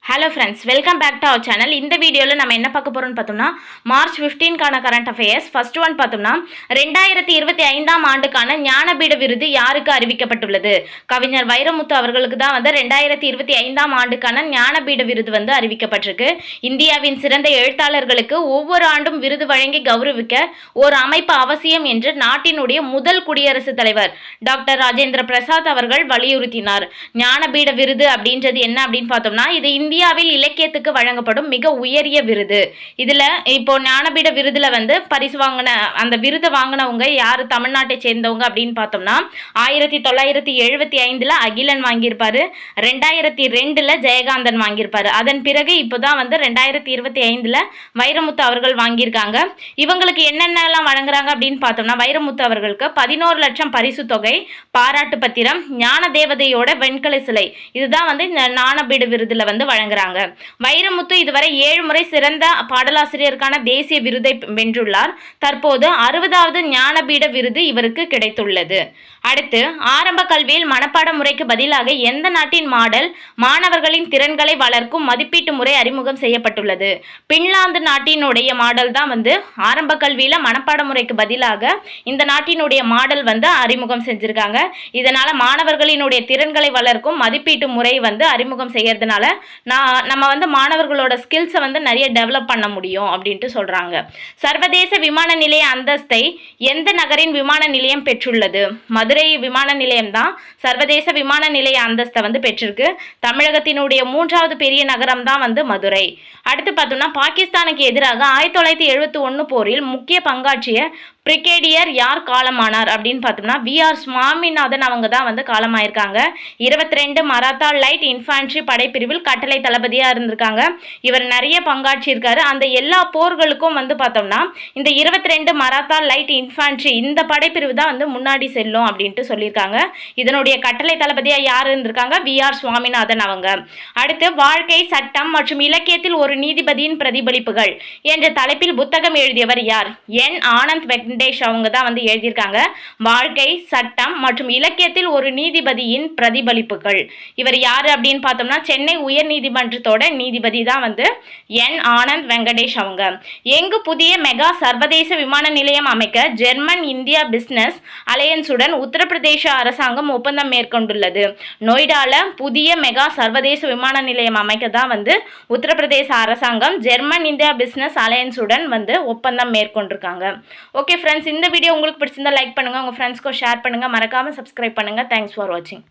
Hello friends, welcome back to our channel. இந்த வீடியோவில் நம்ம என்ன பார்க்க போகிறோம்னு பார்த்தோம்னா மார்ச் 15க்கான கரண்ட் அஃபேர்ஸ். ஃபர்ஸ்ட் ஒன் பார்த்தோம்னா 2025ஆம் ஆண்டுக்கான ஞானபீட விருது யாருக்கு அறிவிக்கப்பட்டுள்ளது? கவிஞர் வைரமுத்து அவர்களுக்கு தான் 2025ஆம் ஆண்டுக்கான ஞானபீட விருது அறிவிக்கப்பட்டிருக்கு. இந்தியாவின் சிறந்த எழுத்தாளர்களுக்கு ஒவ்வொரு ஆண்டும் விருது வழங்கி கௌரவிக்க ஒரு அமைப்பு அவசியம் என்று நாட்டினுடைய முதல் குடியரசுத் தலைவர் டாக்டர் ராஜேந்திர பிரசாத் அவர்கள் வலியுறுத்தினார். ஞானபீட விருது அப்படின்றது என்ன அப்படின்னு பார்த்தோம்னா இது இந்தியாவில் இலக்கியத்துக்கு வழங்கப்படும் மிக உயரிய விருது. இதுல இப்போ ஞானபீட விருதுல பரிசு வாங்கின அந்த விருதை வாங்கினவங்க யாரு தமிழ்நாட்டை சேர்ந்தவங்க அப்படின்னு பார்த்தோம்னா 1975ல அகிலன் வாங்கியிருப்பாரு, 2002ல ஜெயகாந்தன் வாங்கியிருப்பாரு. அதன் பிறகு இப்போதான் 2025ல வைரமுத்து அவர்கள் வாங்கியிருக்காங்க. இவங்களுக்கு என்னென்னலாம் வழங்குறாங்க அப்படின்னு பார்த்தோம்னா வைரமுத்து அவர்களுக்கு 11 லட்சம் பரிசு தொகை, பாராட்டு பத்திரம், ஞான தேவதையோட வெண்கல சிலை, இதுதான் இந்த ஞானபீட விருதுல வழங்குறாங்க. வைரமுத்து இதுவரை 7 முறை சிறந்த பாடலாசிரியருக்கான தேசிய விருதை வென்றுள்ளார். தற்போது 60வது ஞானபீட விருது இவருக்கு கிடைத்துள்ளது. அடுத்து, ஆரம்ப கல்வியில் மனப்பாட முறைக்கு பதிலாக எந்த நாட்டின் மாடல் மாணவர்களின் திறன்களை வளர்க்கும் மதிப்பீட்டு முறை அறிமுகம் செய்யப்பட்டுள்ளது? பின்லாந்து நாட்டினுடைய மாடல் தான் ஆரம்ப கல்வியில மனப்பாட முறைக்கு பதிலாக இந்த நாட்டினுடைய மாடல் அறிமுகம் செஞ்சிருக்காங்க. இதனால மாணவர்களினுடைய திறன்களை வளர்க்கும் மதிப்பீட்டு முறை அறிமுகம் செய்யறதுனால நம்ம மாணவர்களோட ஸ்கில்ஸை நிறைய டெவலப் பண்ண முடியும் அப்படின்ட்டு சொல்றாங்க. சர்வதேச விமான நிலைய அந்தஸ்தை எந்த நகரின் விமான நிலையம் பெற்றுள்ளது? மதுரை விமான நிலையம் தான் சர்வதேச விமான நிலைய அந்தஸ்தை பெற்றிருக்கு. தமிழகத்தினுடைய 3வது பெரிய நகரம் தான் மதுரை. அடுத்து பார்த்தோம்னா பாகிஸ்தானுக்கு எதிராக 1971 போரில் முக்கிய பங்காற்றிய பிரிகேடியர் யார் காலமானார் அப்படின்னு பார்த்தோம்னா வி.ஆர். சுவாமிநாதன் அவங்க தான் காலமாயிருக்காங்க. 22 மராத்தா லைட் இன்ஃபான்ட்ரி படைப்பிரிவில் கட்டளை தளபதியாக இருந்திருக்காங்க. இவர் நிறைய பங்காற்றியிருக்காரு. அந்த எல்லா போர்களுக்கும் பார்த்தோம்னா இந்த 22 மராத்தா லைட் இன்ஃபான்ட்ரி இந்த படைப்பிரிவு தான் முன்னாடி செல்லும் அப்படின்ட்டு சொல்லியிருக்காங்க. இதனுடைய கட்டளை தளபதியாக யார் இருந்திருக்காங்க? வி.ஆர். சுவாமிநாதன் அவங்க. அடுத்து, வாழ்க்கை, சட்டம் மற்றும் இலக்கியத்தில் ஒரு நீதிபதியின் பிரதிபலிப்புகள் என்ற தலைப்பில் புத்தகம் எழுதியவர் யார்? என். ஆனந்த் வெங்கடேஷ் அவங்க தான் எழுதியிருக்காங்க. வாழ்க்கை, சட்டம் மற்றும் இலக்கியத்தில் ஒரு நீதிபதியின் பிரதிபலிப்புகள். இவர் யாரு அப்படின்னு பார்த்தோம்னா சென்னை உயர் நீதிமன்றத்தோட நீதிபதி தான் என். ஆனந்த் வெங்கடேஷ் அவங்க. எங்கு புதிய மெகா சர்வதேச விமான நிலையம் அமைக்க ஜெர்மன் இந்தியா பிசினஸ் அலையன்ஸுடன் உத்தரப்பிரதேச அரசாங்கம் ஒப்பந்தம் மேற்கொண்டுள்ளது? நொய்டால புதிய மெகா சர்வதேச விமான நிலையம் அமைக்க தான் உத்தரப்பிரதேச அரசாங்கம் ஜெர்மன் இந்தியா பிசினஸ் அலையன்ஸுடன் ஒப்பந்தம் மேற்கொண்டிருக்காங்க. ஓகே ஃப்ரெண்ட்ஸ், இந்த வீடியோ உங்களுக்கு பிடிச்சிருந்தா லைக் பண்ணுங்க, உங்க ஃப்ரெண்ட்ஸ்க்கு ஷேர் பண்ணுங்க, மறக்காம சப்ஸ்கிரைப் பண்ணுங்க. தேங்க்ஸ் ஃபார் வாட்சிங்.